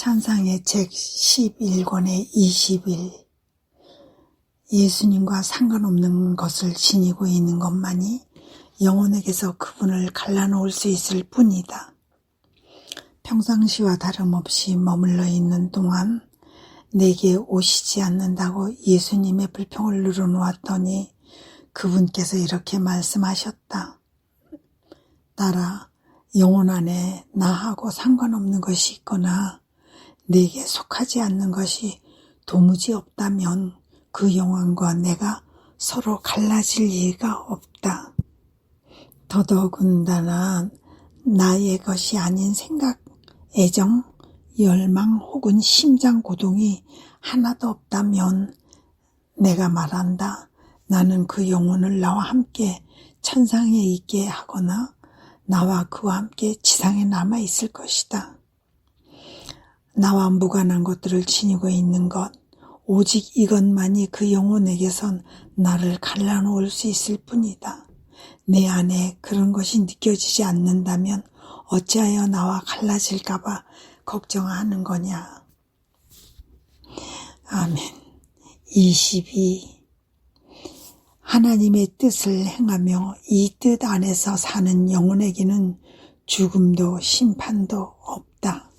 찬상의 책 11권의 20일. 예수님과 상관없는 것을 지니고 있는 것만이 영혼에게서 그분을 갈라놓을 수 있을 뿐이다. 평상시와 다름없이 머물러 있는 동안 내게 오시지 않는다고 예수님의 불평을 늘어놓았더니 그분께서 이렇게 말씀하셨다. 딸아, 영혼 안에 나하고 상관없는 것이 있거나 내게 속하지 않는 것이 도무지 없다면 그 영혼과 내가 서로 갈라질 이유가 없다. 더더군다나 나의 것이 아닌 생각, 애정, 열망 혹은 심장 고동이 하나도 없다면 내가 말한다. 나는 그 영혼을 나와 함께 천상에 있게 하거나 나와 그와 함께 지상에 남아 있을 것이다. 나와 무관한 것들을 지니고 있는 것, 오직 이것만이 그 영혼에게선 나를 갈라놓을 수 있을 뿐이다. 내 안에 그런 것이 느껴지지 않는다면 어찌하여 나와 갈라질까봐 걱정하는 거냐. 아멘. 22. 하나님의 뜻을 행하며 이 뜻 안에서 사는 영혼에게는 죽음도 심판도 없다.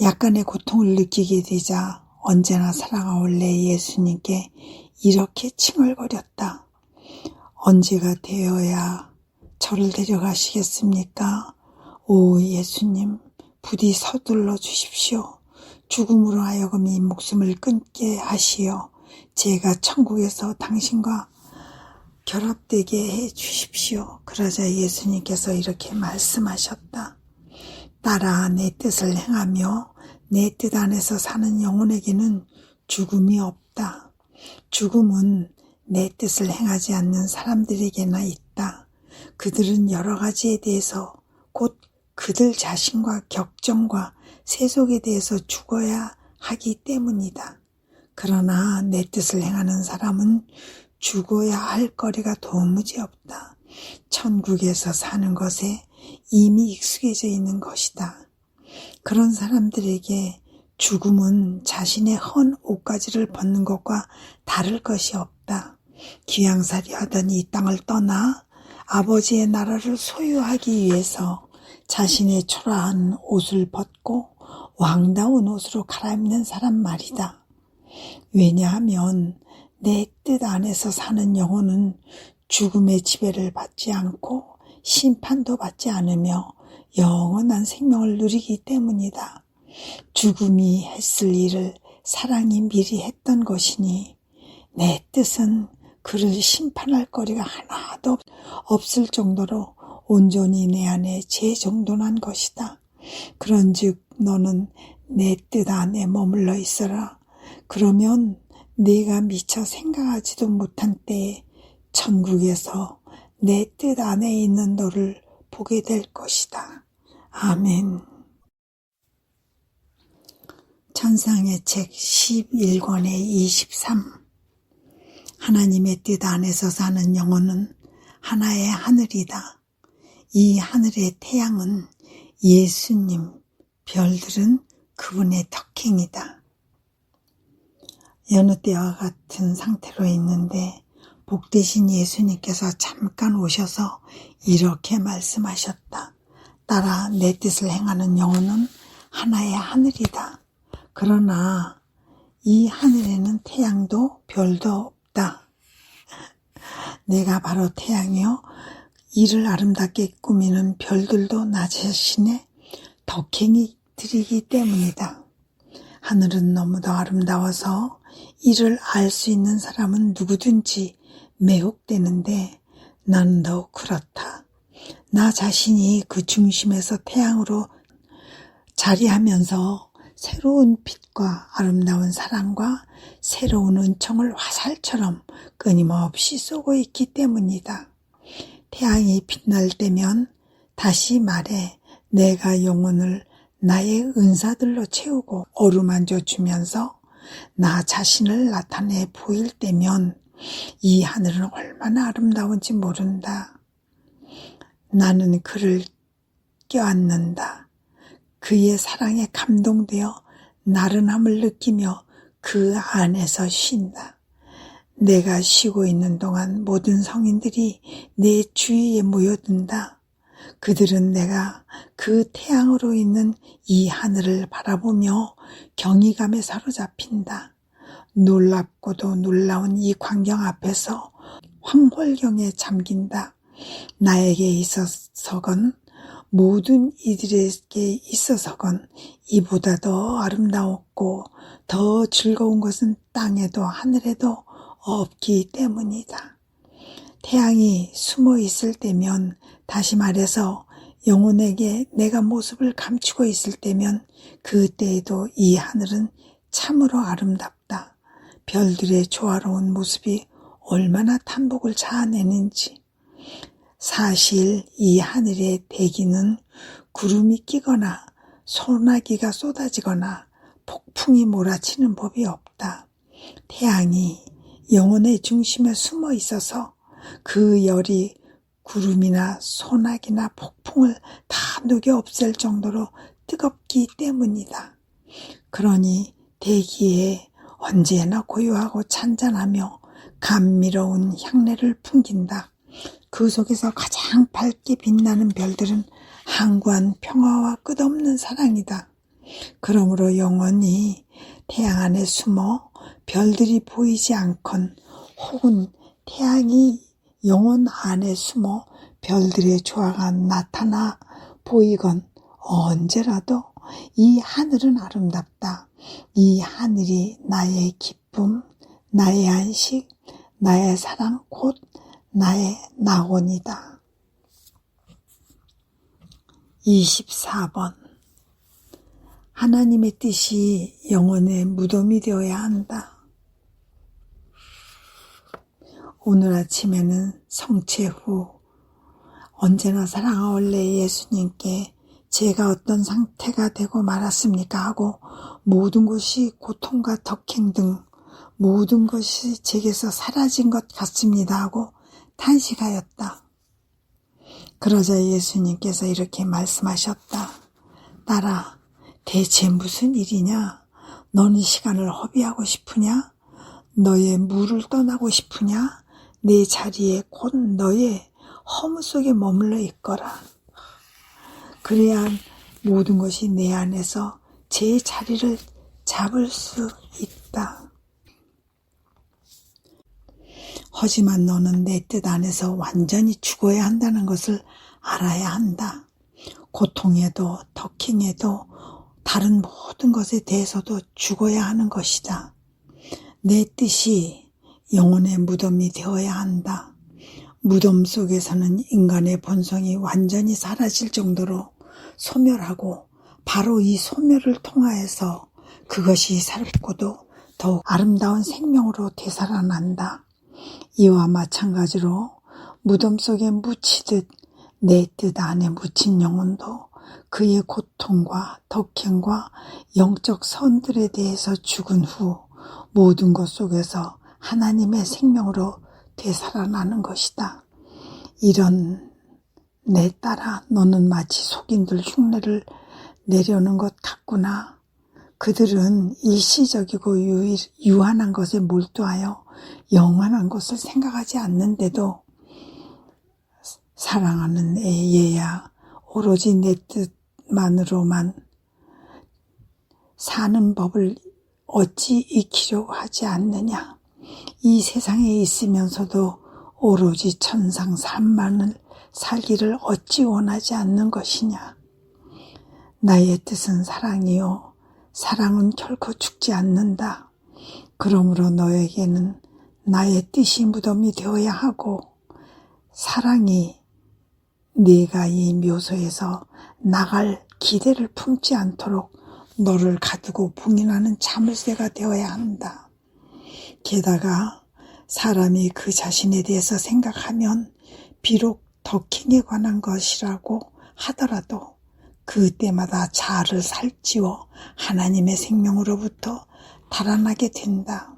약간의 고통을 느끼게 되자 언제나 사랑아올 내 예수님께 이렇게 칭얼거렸다. 언제가 되어야 저를 데려가시겠습니까? 오 예수님, 부디 서둘러 주십시오. 죽음으로 하여금 이 목숨을 끊게 하시어 제가 천국에서 당신과 결합되게 해 주십시오. 그러자 예수님께서 이렇게 말씀하셨다. 딸아, 내 뜻을 행하며 내 뜻 안에서 사는 영혼에게는 죽음이 없다. 죽음은 내 뜻을 행하지 않는 사람들에게나 있다. 그들은 여러 가지에 대해서 곧 그들 자신과 격정과 세속에 대해서 죽어야 하기 때문이다. 그러나 내 뜻을 행하는 사람은 죽어야 할 거리가 도무지 없다. 천국에서 사는 것에 이미 익숙해져 있는 것이다. 그런 사람들에게 죽음은 자신의 헌 옷가지를 벗는 것과 다를 것이 없다. 귀양살이 하던 이 땅을 떠나 아버지의 나라를 소유하기 위해서 자신의 초라한 옷을 벗고 왕다운 옷으로 갈아입는 사람 말이다. 왜냐하면 내 뜻 안에서 사는 영혼은 죽음의 지배를 받지 않고 심판도 받지 않으며 영원한 생명을 누리기 때문이다. 죽음이 했을 일을 사랑이 미리 했던 것이니 내 뜻은 그를 심판할 거리가 하나도 없을 정도로 온전히 내 안에 재정돈한 것이다. 그런즉 너는 내 뜻 안에 머물러 있어라. 그러면 네가 미처 생각하지도 못한 때에 천국에서 내 뜻 안에 있는 너를 보게 될 것이다. 아멘. 찬상의 책 11권의 23. 하나님의 뜻 안에서 사는 영혼은 하나의 하늘이다. 이 하늘의 태양은 예수님, 별들은 그분의 덕행이다. 여느 때와 같은 상태로 있는데 복되신 예수님께서 잠깐 오셔서 이렇게 말씀하셨다. 딸아, 내 뜻을 행하는 영혼은 하나의 하늘이다. 그러나 이 하늘에는 태양도 별도 없다. 내가 바로 태양이요, 이를 아름답게 꾸미는 별들도 나 자신의 덕행이들이기 때문이다. 하늘은 너무도 아름다워서 이를 알 수 있는 사람은 누구든지 매혹되는데 나는 더욱 그렇다. 나 자신이 그 중심에서 태양으로 자리하면서 새로운 빛과 아름다운 사랑과 새로운 은총을 화살처럼 끊임없이 쏘고 있기 때문이다. 태양이 빛날 때면 다시 말해 내가 영혼을 나의 은사들로 채우고 어루만져 주면서 나 자신을 나타내 보일 때면 이 하늘은 얼마나 아름다운지 모른다. 나는 그를 껴안는다. 그의 사랑에 감동되어 나른함을 느끼며 그 안에서 쉰다. 내가 쉬고 있는 동안 모든 성인들이 내 주위에 모여든다. 그들은 내가 그 태양으로 있는 이 하늘을 바라보며 경이감에 사로잡힌다. 놀랍고도 놀라운 이 광경 앞에서 황홀경에 잠긴다. 나에게 있어서건 모든 이들에게 있어서건 이보다 더 아름다웠고 더 즐거운 것은 땅에도 하늘에도 없기 때문이다. 태양이 숨어 있을 때면, 다시 말해서 영혼에게 내가 모습을 감추고 있을 때면 그때에도 이 하늘은 참으로 아름답다. 별들의 조화로운 모습이 얼마나 탄복을 자아내는지. 사실 이 하늘의 대기는 구름이 끼거나 소나기가 쏟아지거나 폭풍이 몰아치는 법이 없다. 태양이 영혼의 중심에 숨어 있어서 그 열이 구름이나 소나기나 폭풍을 다 녹여 없앨 정도로 뜨겁기 때문이다. 그러니 대기에 언제나 고요하고 찬잔하며 감미로운 향내를 풍긴다. 그 속에서 가장 밝게 빛나는 별들은 항구한 평화와 끝없는 사랑이다. 그러므로 영원히 태양 안에 숨어 별들이 보이지 않건, 혹은 태양이 영혼 안에 숨어 별들의 조화가 나타나 보이건 언제라도 이 하늘은 아름답다. 이 하늘이 나의 기쁨, 나의 안식, 나의 사랑, 곧 나의 낙원이다. 24번. 하나님의 뜻이 영혼의 무덤이 되어야 한다. 오늘 아침에는 성체 후 언제나 사랑하올래 예수님께 제가 어떤 상태가 되고 말았습니까 하고 모든 것이 고통과 덕행 등 모든 것이 제게서 사라진 것 같습니다 하고 탄식하였다. 그러자 예수님께서 이렇게 말씀하셨다. 딸아, 대체 무슨 일이냐? 너는 시간을 허비하고 싶으냐? 너의 물을 떠나고 싶으냐? 내 자리에 곧 너의 허무 속에 머물러 있거라. 그래야 모든 것이 내 안에서 제 자리를 잡을 수 있다. 하지만 너는 내 뜻 안에서 완전히 죽어야 한다는 것을 알아야 한다. 고통에도 덕행에도 다른 모든 것에 대해서도 죽어야 하는 것이다. 내 뜻이 영혼의 무덤이 되어야 한다. 무덤 속에서는 인간의 본성이 완전히 사라질 정도로 소멸하고, 바로 이 소멸을 통하여서 그것이 살고도 더욱 아름다운 생명으로 되살아난다. 이와 마찬가지로 무덤 속에 묻히듯 내 뜻 안에 묻힌 영혼도 그의 고통과 덕행과 영적 선들에 대해서 죽은 후 모든 것 속에서 하나님의 생명으로 되살아나는 것이다. 이런 내 딸아, 너는 마치 속인들 흉내를 내려는 것 같구나. 그들은 일시적이고 유한한 것에 몰두하여 영원한 것을 생각하지 않는데도 사랑하는 얘야, 오로지 내 뜻만으로만 사는 법을 어찌 익히려고 하지 않느냐. 이 세상에 있으면서도 오로지 천상 산만을 살기를 어찌 원하지 않는 것이냐. 나의 뜻은 사랑이요, 사랑은 결코 죽지 않는다. 그러므로 너에게는 나의 뜻이 무덤이 되어야 하고, 사랑이 네가 이 묘소에서 나갈 기대를 품지 않도록 너를 가두고 봉인하는 자물쇠가 되어야 한다. 게다가 사람이 그 자신에 대해서 생각하면 비록 덕행에 관한 것이라고 하더라도 그때마다 자아를 살찌워 하나님의 생명으로부터 달아나게 된다.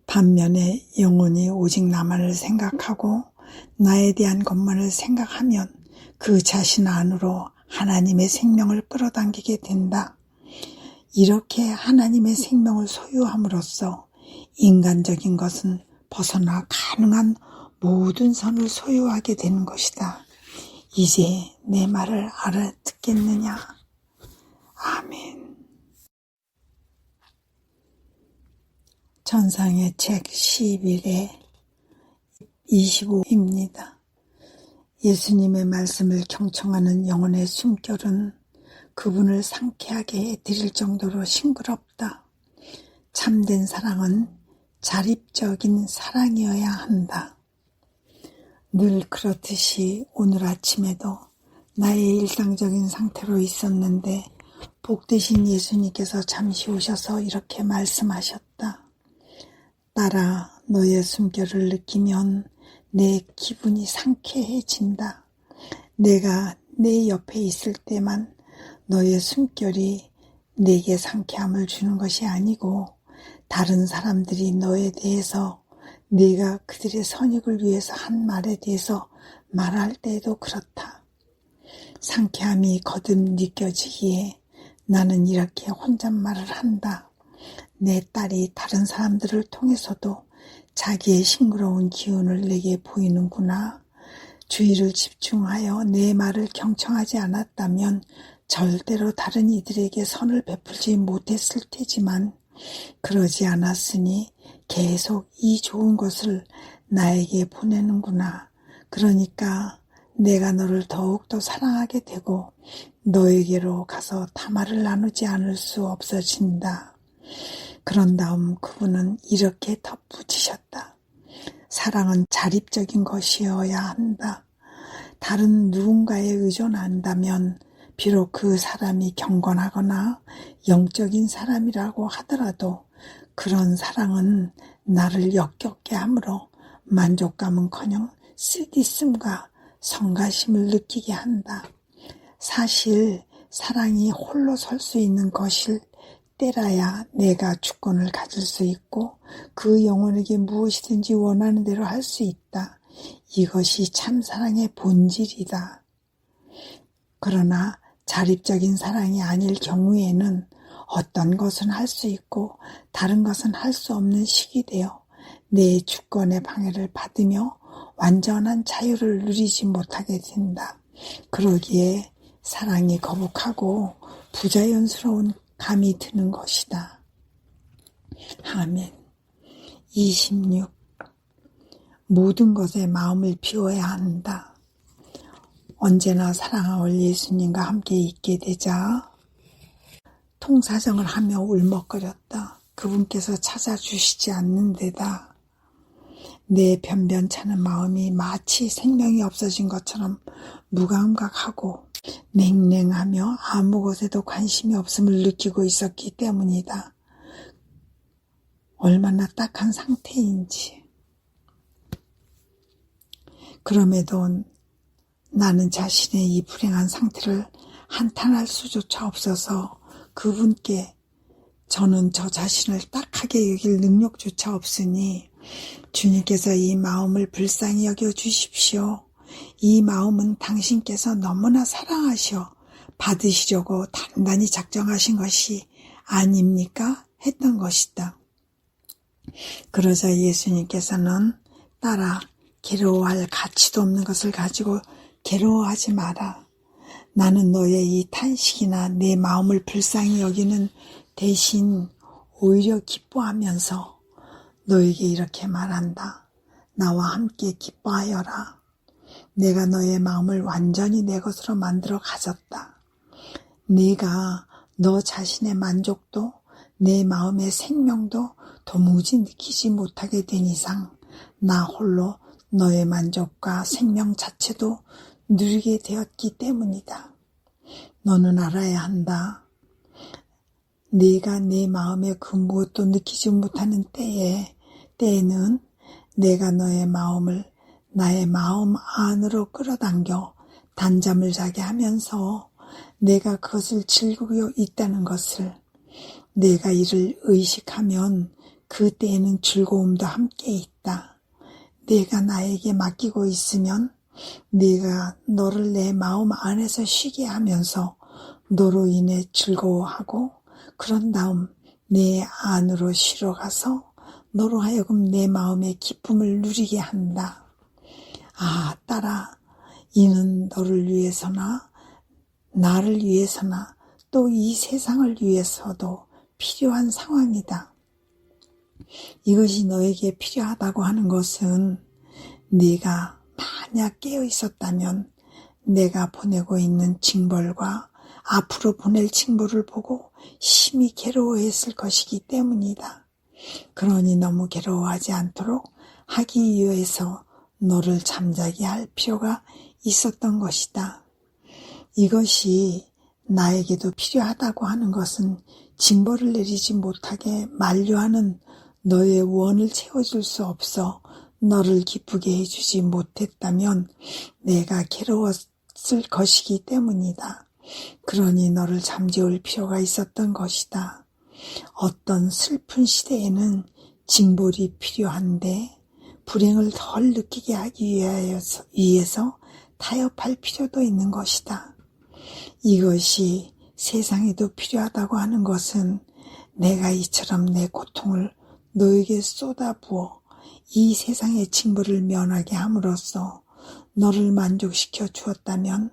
반면에 영혼이 오직 나만을 생각하고 나에 대한 것만을 생각하면 그 자신 안으로 하나님의 생명을 끌어당기게 된다. 이렇게 하나님의 생명을 소유함으로써 인간적인 것은 벗어나 가능한 모든 선을 소유하게 되는 것이다. 이제 내 말을 알아듣겠느냐? 아멘. 전상의 책 11의 25입니다. 예수님의 말씀을 경청하는 영혼의 숨결은 그분을 상쾌하게 해드릴 정도로 싱그럽다. 참된 사랑은 자립적인 사랑이어야 한다. 늘 그렇듯이 오늘 아침에도 나의 일상적인 상태로 있었는데 복 되신 예수님께서 잠시 오셔서 이렇게 말씀하셨다. 딸아, 너의 숨결을 느끼면 내 기분이 상쾌해진다. 내가 내 옆에 있을 때만 너의 숨결이 내게 상쾌함을 주는 것이 아니고 다른 사람들이 너에 대해서 네가 그들의 선익을 위해서 한 말에 대해서 말할 때에도 그렇다. 상쾌함이 거듭 느껴지기에 나는 이렇게 혼잣말을 한다. 내 딸이 다른 사람들을 통해서도 자기의 싱그러운 기운을 내게 보이는구나. 주의를 집중하여 내 말을 경청하지 않았다면 절대로 다른 이들에게 선을 베풀지 못했을 테지만 그러지 않았으니 계속 이 좋은 것을 나에게 보내는구나. 그러니까 내가 너를 더욱더 사랑하게 되고 너에게로 가서 담화를 나누지 않을 수 없어진다. 그런 다음 그분은 이렇게 덧붙이셨다. 사랑은 자립적인 것이어야 한다. 다른 누군가에 의존한다면 비록 그 사람이 경건하거나 영적인 사람이라고 하더라도 그런 사랑은 나를 역겹게 하므로 만족감은커녕 쓰디씀과 성가심을 느끼게 한다. 사실 사랑이 홀로 설 수 있는 것일 때라야 내가 주권을 가질 수 있고 그 영혼에게 무엇이든지 원하는 대로 할 수 있다. 이것이 참사랑의 본질이다. 그러나 자립적인 사랑이 아닐 경우에는 어떤 것은 할 수 있고 다른 것은 할 수 없는 식이 되어 내 주권의 방해를 받으며 완전한 자유를 누리지 못하게 된다. 그러기에 사랑이 거북하고 부자연스러운 감이 드는 것이다. 아멘. 26. 모든 것에 마음을 비워야 한다. 언제나 사랑할 예수님과 함께 있게 되자 통사정을 하며 울먹거렸다. 그분께서 찾아주시지 않는 데다 내 변변찮은 마음이 마치 생명이 없어진 것처럼 무감각하고 냉랭하며 아무 것에도 관심이 없음을 느끼고 있었기 때문이다. 얼마나 딱한 상태인지. 그럼에도 나는 자신의 이 불행한 상태를 한탄할 수조차 없어서 그분께 저는 저 자신을 딱하게 여길 능력조차 없으니 주님께서 이 마음을 불쌍히 여겨 주십시오. 이 마음은 당신께서 너무나 사랑하셔 받으시려고 단단히 작정하신 것이 아닙니까? 했던 것이다. 그러자 예수님께서는 딸아, 괴로워할 가치도 없는 것을 가지고 괴로워하지 마라. 나는 너의 이 탄식이나 내 마음을 불쌍히 여기는 대신 오히려 기뻐하면서 너에게 이렇게 말한다. 나와 함께 기뻐하여라. 내가 너의 마음을 완전히 내 것으로 만들어 가졌다. 네가 너 자신의 만족도 내 마음의 생명도 도무지 느끼지 못하게 된 이상 나 홀로 너의 만족과 생명 자체도 누리게 되었기 때문이다. 너는 알아야 한다. 네가 내 마음에 그 무엇도 느끼지 못하는 때에는 내가 너의 마음을 나의 마음 안으로 끌어당겨 단잠을 자게 하면서 내가 그것을 즐기고 있다는 것을 내가 이를 의식하면 그때에는 즐거움도 함께 있다. 내가 나에게 맡기고 있으면 네가 너를 내 마음 안에서 쉬게 하면서 너로 인해 즐거워하고 그런 다음 내 안으로 실어가서 너로 하여금 내 마음의 기쁨을 누리게 한다. 아, 딸아, 이는 너를 위해서나 나를 위해서나 또 이 세상을 위해서도 필요한 상황이다. 이것이 너에게 필요하다고 하는 것은 네가 만약 깨어 있었다면 내가 보내고 있는 징벌과 앞으로 보낼 징벌을 보고 심히 괴로워했을 것이기 때문이다. 그러니 너무 괴로워하지 않도록 하기 위해서 너를 잠자게 할 필요가 있었던 것이다. 이것이 나에게도 필요하다고 하는 것은 징벌을 내리지 못하게 만류하는 너의 원을 채워줄 수 없어 너를 기쁘게 해주지 못했다면 내가 괴로웠을 것이기 때문이다. 그러니 너를 잠재울 필요가 있었던 것이다. 어떤 슬픈 시대에는 징벌이 필요한데 불행을 덜 느끼게 하기 위해서 타협할 필요도 있는 것이다. 이것이 세상에도 필요하다고 하는 것은 내가 이처럼 내 고통을 너에게 쏟아부어 이 세상의 징벌을 면하게 함으로써 너를 만족시켜 주었다면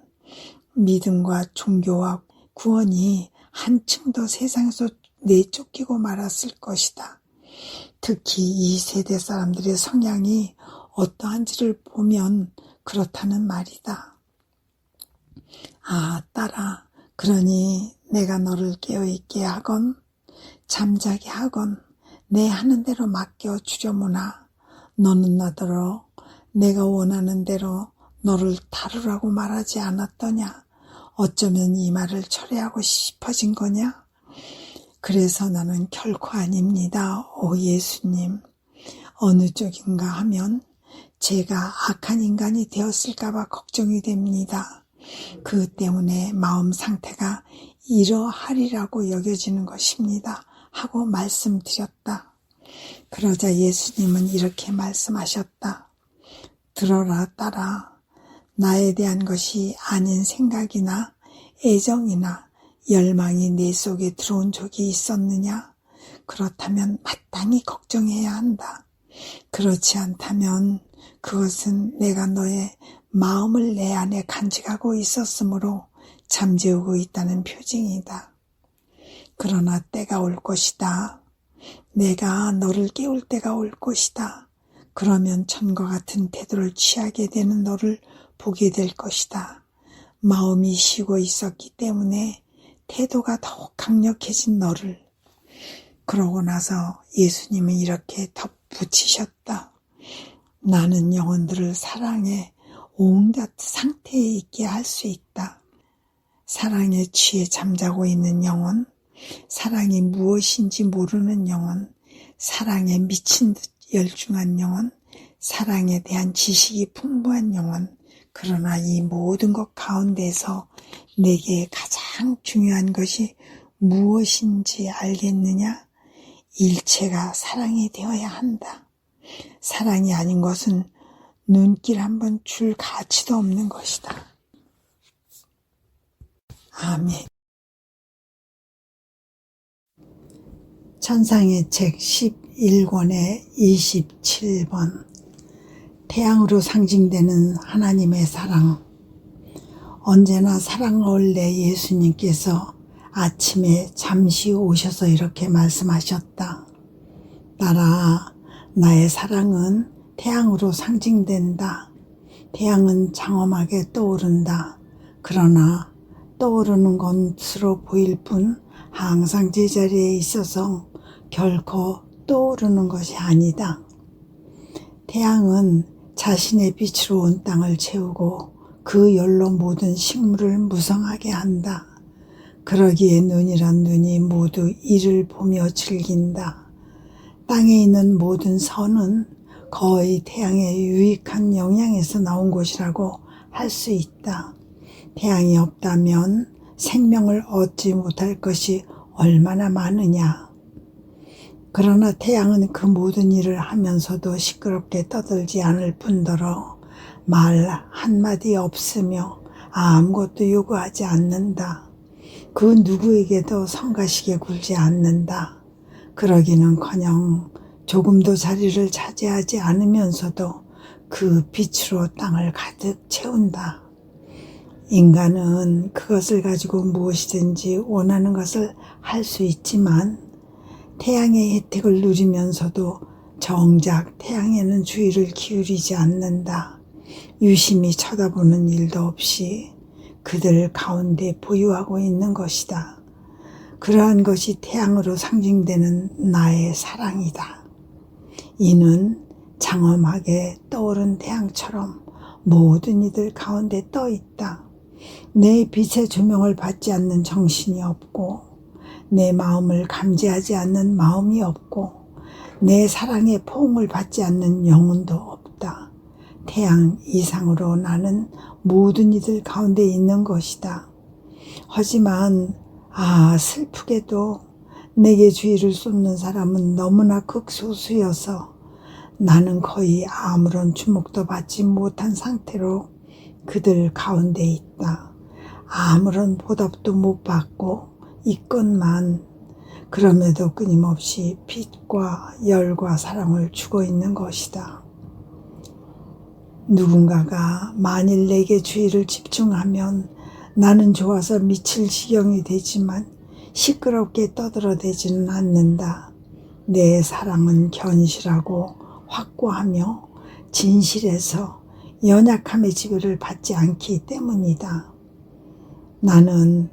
믿음과 종교와 구원이 한층 더 세상에서 내쫓기고 말았을 것이다. 특히 이 세대 사람들의 성향이 어떠한지를 보면 그렇다는 말이다. 아, 딸아, 그러니 내가 너를 깨어있게 하건 잠자게 하건 내 하는 대로 맡겨주려무나 너는 나더러 내가 원하는 대로 너를 다루라고 말하지 않았더냐? 어쩌면 이 말을 철회하고 싶어진 거냐? 그래서 나는 결코 아닙니다. 오 예수님. 어느 쪽인가 하면 제가 악한 인간이 되었을까봐 걱정이 됩니다. 그 때문에 마음 상태가 이러하리라고 여겨지는 것입니다. 하고 말씀드렸다. 그러자 예수님은 이렇게 말씀하셨다. 들어라 딸아. 나에 대한 것이 아닌 생각이나 애정이나 열망이 내 속에 들어온 적이 있었느냐? 그렇다면 마땅히 걱정해야 한다. 그렇지 않다면 그것은 내가 너의 마음을 내 안에 간직하고 있었으므로 잠재우고 있다는 표징이다. 그러나 때가 올 것이다. 내가 너를 깨울 때가 올 것이다. 그러면 전과 같은 태도를 취하게 되는 너를 보게 될 것이다. 마음이 쉬고 있었기 때문에 태도가 더욱 강력해진 너를. 그러고 나서 예수님은 이렇게 덧붙이셨다. 나는 영혼들을 사랑에 온갖 상태에 있게 할 수 있다. 사랑에 취해 잠자고 있는 영혼, 사랑이 무엇인지 모르는 영혼, 사랑에 미친 듯 열중한 영혼, 사랑에 대한 지식이 풍부한 영혼, 그러나 이 모든 것 가운데서 내게 가장 중요한 것이 무엇인지 알겠느냐? 일체가 사랑이 되어야 한다. 사랑이 아닌 것은 눈길 한번 줄 가치도 없는 것이다. 아멘. 천상의 책 11권의 27번 태양으로 상징되는 하나님의 사랑. 언제나 사랑을 내 예수님께서 아침에 잠시 오셔서 이렇게 말씀하셨다. 딸아, 나의 사랑은 태양으로 상징된다. 태양은 장엄하게 떠오른다. 그러나 떠오르는 것으로 보일 뿐 항상 제자리에 있어서 결코 떠오르는 것이 아니다. 태양은 자신의 빛으로 온 땅을 채우고 그 열로 모든 식물을 무성하게 한다. 그러기에 눈이란 눈이 모두 이를 보며 즐긴다. 땅에 있는 모든 선은 거의 태양의 유익한 영향에서 나온 것이라고 할 수 있다. 태양이 없다면 생명을 얻지 못할 것이 얼마나 많으냐. 그러나 태양은 그 모든 일을 하면서도 시끄럽게 떠들지 않을 뿐더러 말 한마디 없으며 아무것도 요구하지 않는다. 그 누구에게도 성가시게 굴지 않는다. 그러기는커녕 조금도 자리를 차지하지 않으면서도 그 빛으로 땅을 가득 채운다. 인간은 그것을 가지고 무엇이든지 원하는 것을 할 수 있지만 태양의 혜택을 누리면서도 정작 태양에는 주의를 기울이지 않는다. 유심히 쳐다보는 일도 없이 그들 가운데 보유하고 있는 것이다. 그러한 것이 태양으로 상징되는 나의 사랑이다. 이는 장엄하게 떠오른 태양처럼 모든 이들 가운데 떠 있다. 내 빛의 조명을 받지 않는 정신이 없고 내 마음을 감지하지 않는 마음이 없고 내 사랑의 포옹을 받지 않는 영혼도 없다. 태양 이상으로 나는 모든 이들 가운데 있는 것이다. 하지만 슬프게도 내게 주의를 쏟는 사람은 너무나 극소수여서 나는 거의 아무런 주목도 받지 못한 상태로 그들 가운데 있다. 아무런 보답도 못 받고 있건만 그럼에도 끊임없이 빛과 열과 사랑을 주고 있는 것이다. 누군가가 만일 내게 주의를 집중하면 나는 좋아서 미칠 지경이 되지만 시끄럽게 떠들어대지는 않는다. 내 사랑은 견실하고 확고하며 진실해서 연약함의 지배를 받지 않기 때문이다. 나는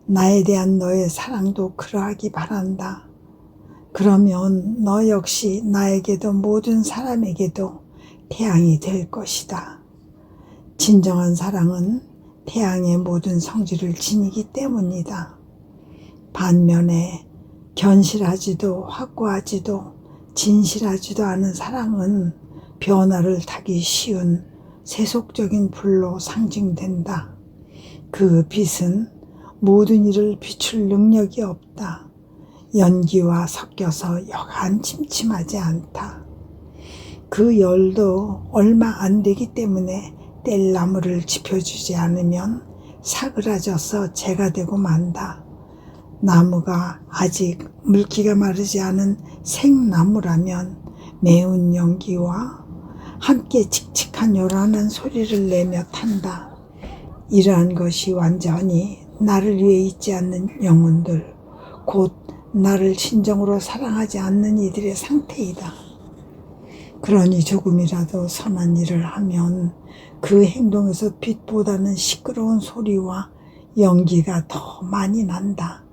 나에 대한 너의 사랑도 그러하기 바란다. 그러면 너 역시 나에게도 모든 사람에게도 태양이 될 것이다. 진정한 사랑은 태양의 모든 성질을 지니기 때문이다. 반면에 견실하지도 확고하지도 진실하지도 않은 사랑은 변화를 타기 쉬운 세속적인 불로 상징된다. 그 빛은 모든 일을 비출 능력이 없다. 연기와 섞여서 여간 침침하지 않다. 그 열도 얼마 안 되기 때문에 뗄나무를 지펴주지 않으면 사그라져서 재가 되고 만다. 나무가 아직 물기가 마르지 않은 생나무라면 매운 연기와 함께 칙칙한 요란한 소리를 내며 탄다. 이러한 것이 완전히 나를 위해 있지 않는 영혼들, 곧 나를 진정으로 사랑하지 않는 이들의 상태이다. 그러니 조금이라도 선한 일을 하면 그 행동에서 빛보다는 시끄러운 소리와 연기가 더 많이 난다.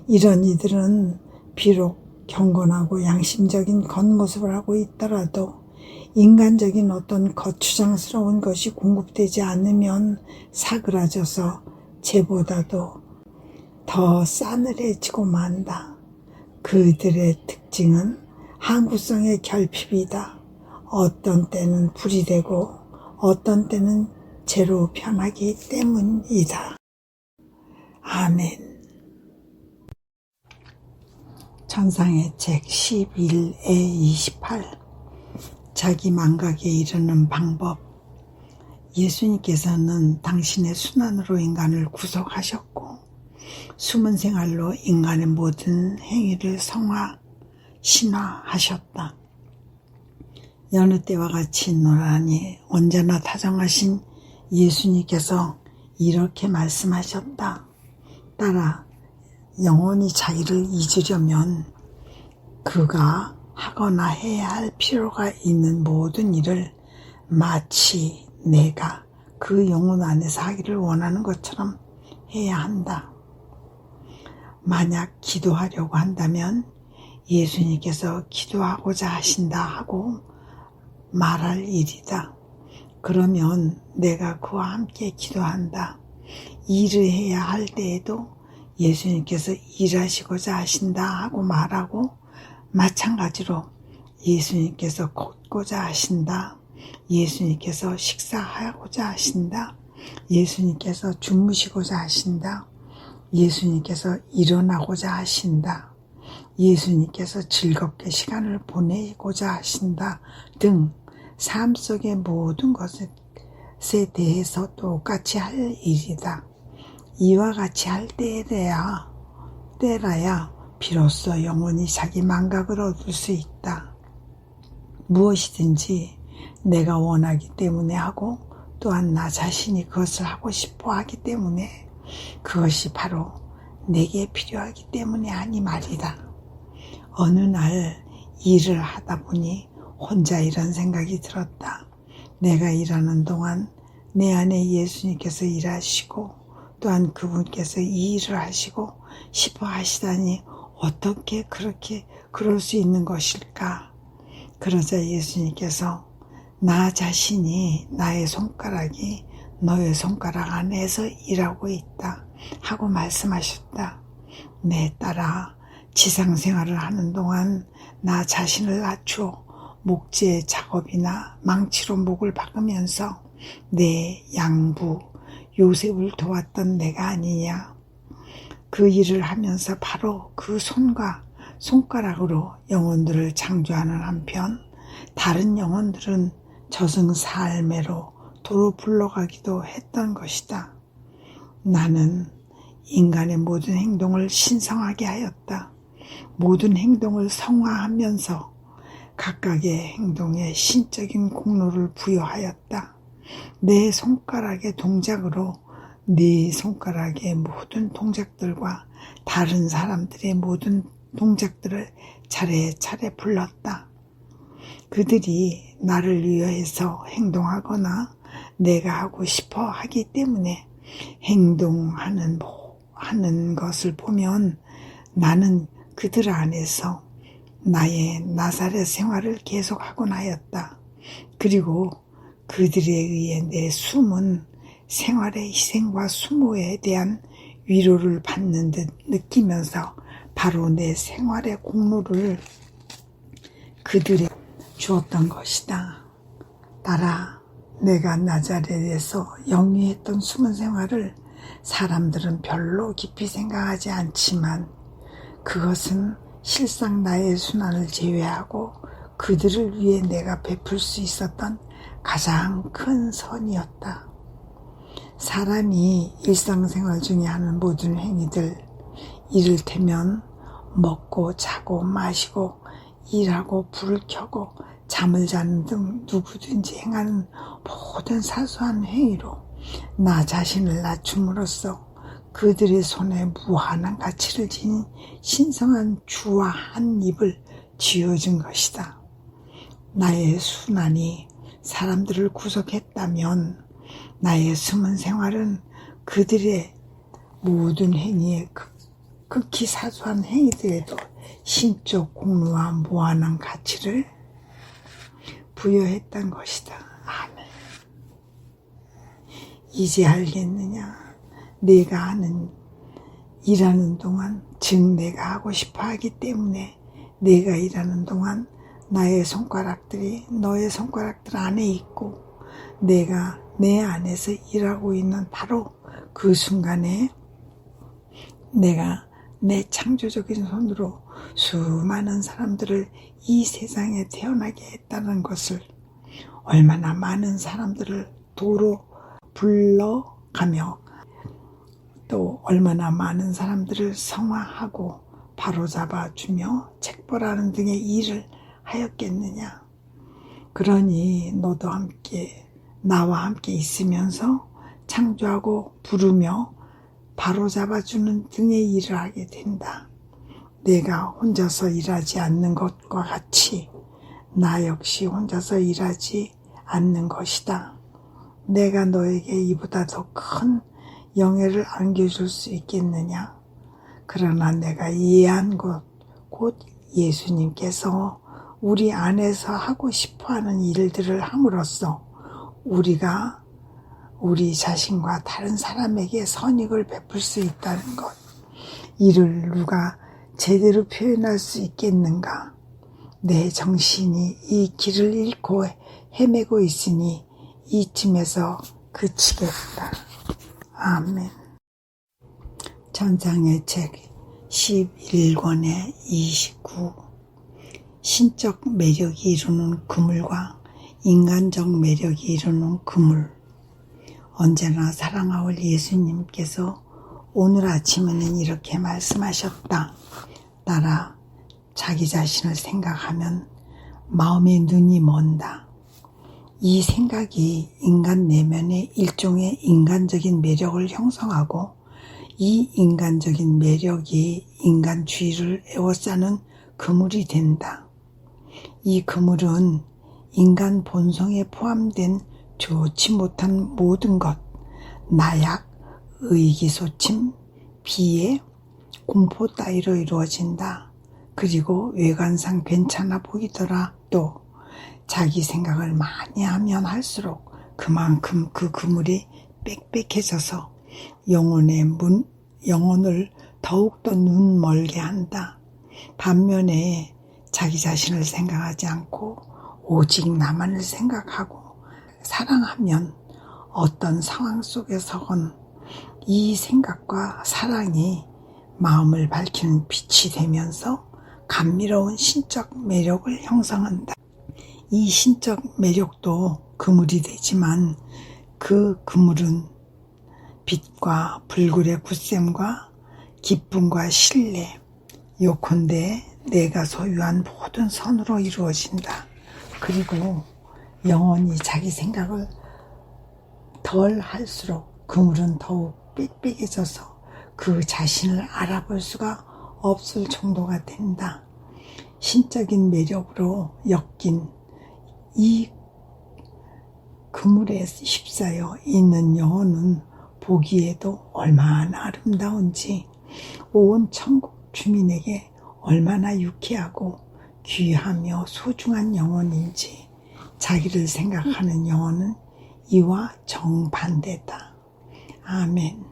이런 이들은 비록 경건하고 양심적인 겉모습을 하고 있더라도 인간적인 어떤 거추장스러운 것이 공급되지 않으면 사그라져서 쟤보다도 더 싸늘해지고 만다. 그들의 특징은 항구성의 결핍이다. 어떤 때는 불이 되고 어떤 때는 재로 변하기 때문이다. 아멘. 천상의 책 11에 28 자기 망각에 이르는 방법. 예수님께서는 당신의 순환으로 인간을 구속하셨고 숨은 생활로 인간의 모든 행위를 신화하셨다. 여느 때와 같이 노라니 언제나 다정하신 예수님께서 이렇게 말씀하셨다. 딸아, 영원히 자기를 잊으려면 그가 하거나 해야 할 필요가 있는 모든 일을 마치 내가 그 영혼 안에서 하기를 원하는 것처럼 해야 한다. 만약 기도하려고 한다면 예수님께서 기도하고자 하신다 하고 말할 일이다. 그러면 내가 그와 함께 기도한다. 일을 해야 할 때에도 예수님께서 일하시고자 하신다 하고 말하고 마찬가지로 예수님께서 걷고자 하신다. 예수님께서 식사하고자 하신다. 예수님께서 주무시고자 하신다. 예수님께서 일어나고자 하신다. 예수님께서 즐겁게 시간을 보내고자 하신다 등 삶 속의 모든 것을 대해서 똑같이 할 일이다. 이와 같이 할 때라야 비로소 영혼이 자기 망각을 얻을 수 있다. 무엇이든지 내가 원하기 때문에 하고 또한 나 자신이 그것을 하고 싶어 하기 때문에 그것이 바로 내게 필요하기 때문에 하니 말이다. 어느 날 일을 하다 보니 혼자 이런 생각이 들었다. 내가 일하는 동안 내 안에 예수님께서 일하시고 또한 그분께서 이 일을 하시고 싶어 하시다니 어떻게 그럴 수 있는 것일까? 그러자 예수님께서 나 자신이 나의 손가락이 너의 손가락 안에서 일하고 있다 하고 말씀하셨다. 내 딸아, 지상생활을 하는 동안 나 자신을 낮추어 목재 작업이나 망치로 목을 박으면서 내 양부 요셉을 도왔던 내가 아니냐. 그 일을 하면서 바로 그 손과 손가락으로 영혼들을 창조하는 한편 다른 영혼들은 저승사할매로 도로 불러가기도 했던 것이다. 나는 인간의 모든 행동을 신성하게 하였다. 모든 행동을 성화하면서 각각의 행동에 신적인 공로를 부여하였다. 내 손가락의 동작으로 네 손가락의 모든 동작들과 다른 사람들의 모든 동작들을 차례차례 불렀다. 그들이 나를 위해서 행동하거나 내가 하고 싶어 하기 때문에 행동하는 것을 보면 나는 그들 안에서 나의 나사렛 생활을 계속하곤 하였다. 그리고 그들에 의해 내 숨은 생활의 희생과 수모에 대한 위로를 받는 듯 느끼면서 바로 내 생활의 공로를 그들에게 주었던 것이다. 딸아, 내가 나자렛에서 영위했던 숨은 생활을 사람들은 별로 깊이 생각하지 않지만 그것은 실상 나의 순환을 제외하고 그들을 위해 내가 베풀 수 있었던 가장 큰 선이었다. 사람이 일상생활 중에 하는 모든 행위들, 이를테면 먹고 자고 마시고 일하고 불을 켜고 잠을 자는 등 누구든지 행하는 모든 사소한 행위로 나 자신을 낮춤으로써 그들의 손에 무한한 가치를 지닌 신성한 주와 한 입을 쥐어준 것이다. 나의 순환이 사람들을 구속했다면 나의 숨은 생활은 그들의 모든 행위에 극히 사소한 행위들에도 신적 공로와 무한한 가치를 부여했던 것이다. 아멘. 이제 알겠느냐? 내가 일하는 동안, 즉 내가 하고 싶어 하기 때문에 내가 일하는 동안 나의 손가락들이 너의 손가락들 안에 있고 내가 내 안에서 일하고 있는 바로 그 순간에 내가 내 창조적인 손으로 수많은 사람들을 이 세상에 태어나게 했다는 것을, 얼마나 많은 사람들을 도로 불러가며 또 얼마나 많은 사람들을 성화하고 바로잡아주며 책벌하는 등의 일을 하였겠느냐. 그러니 너도 함께 나와 함께 있으면서 창조하고 부르며 바로잡아주는 등의 일을 하게 된다. 내가 혼자서 일하지 않는 것과 같이 나 역시 혼자서 일하지 않는 것이다. 내가 너에게 이보다 더 큰 영예를 안겨줄 수 있겠느냐. 그러나 내가 이해한 것, 곧 예수님께서 우리 안에서 하고 싶어하는 일들을 함으로써 우리가 우리 자신과 다른 사람에게 선익을 베풀 수 있다는 것, 이를 누가 제대로 표현할 수 있겠는가. 내 정신이 이 길을 잃고 헤매고 있으니 이쯤에서 그치겠다. 아멘. 전상의 책 11권의 29. 신적 매력이 이루는 그물과 인간적 매력이 이루는 그물. 언제나 사랑하올 예수님께서 오늘 아침에는 이렇게 말씀하셨다. 딸아, 자기 자신을 생각하면 마음의 눈이 먼다. 이 생각이 인간 내면의 일종의 인간적인 매력을 형성하고 이 인간적인 매력이 인간주의를 에워싸는 그물이 된다. 이 그물은 인간 본성에 포함된 좋지 못한 모든 것, 나약, 의기소침, 비애, 공포 따위로 이루어진다. 그리고 외관상 괜찮아 보이더라. 또 자기 생각을 많이 하면 할수록 그만큼 그 그물이 빽빽해져서 영혼을 더욱더 눈멀게 한다. 반면에 자기 자신을 생각하지 않고 오직 나만을 생각하고 사랑하면 어떤 상황 속에서건 이 생각과 사랑이 마음을 밝히는 빛이 되면서 감미로운 신적 매력을 형성한다. 이 신적 매력도 그물이 되지만 그 그물은 빛과 불굴의 굳셈과 기쁨과 신뢰, 요컨대 내가 소유한 모든 선으로 이루어진다. 그리고 영원히 자기 생각을 덜 할수록 그물은 더욱 빽빽해져서 그 자신을 알아볼 수가 없을 정도가 된다. 신적인 매력으로 엮인 이 그물에 휩싸여 있는 영혼은 보기에도 얼마나 아름다운지, 온 천국 주민에게 얼마나 유쾌하고 귀하며 소중한 영혼인지, 자기를 생각하는 영혼은 이와 정반대다. 아멘.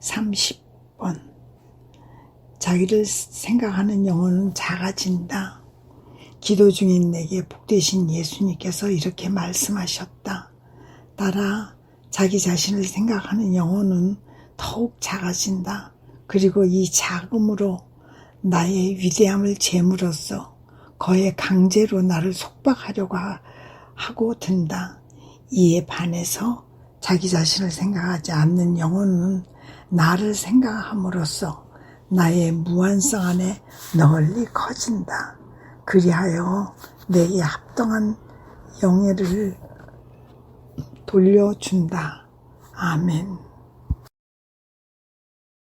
30번. 자기를 생각하는 영혼은 작아진다. 기도 중인 내게 복되신 예수님께서 이렇게 말씀하셨다. 딸아, 자기 자신을 생각하는 영혼은 더욱 작아진다. 그리고 이 작음으로 나의 위대함을 재물로써 거의 강제로 나를 속박하려고 하고 든다. 이에 반해서 자기 자신을 생각하지 않는 영혼은 나를 생각함으로써 나의 무한성 안에 널리 커진다. 그리하여 내게 합당한 영예를 돌려준다. 아멘.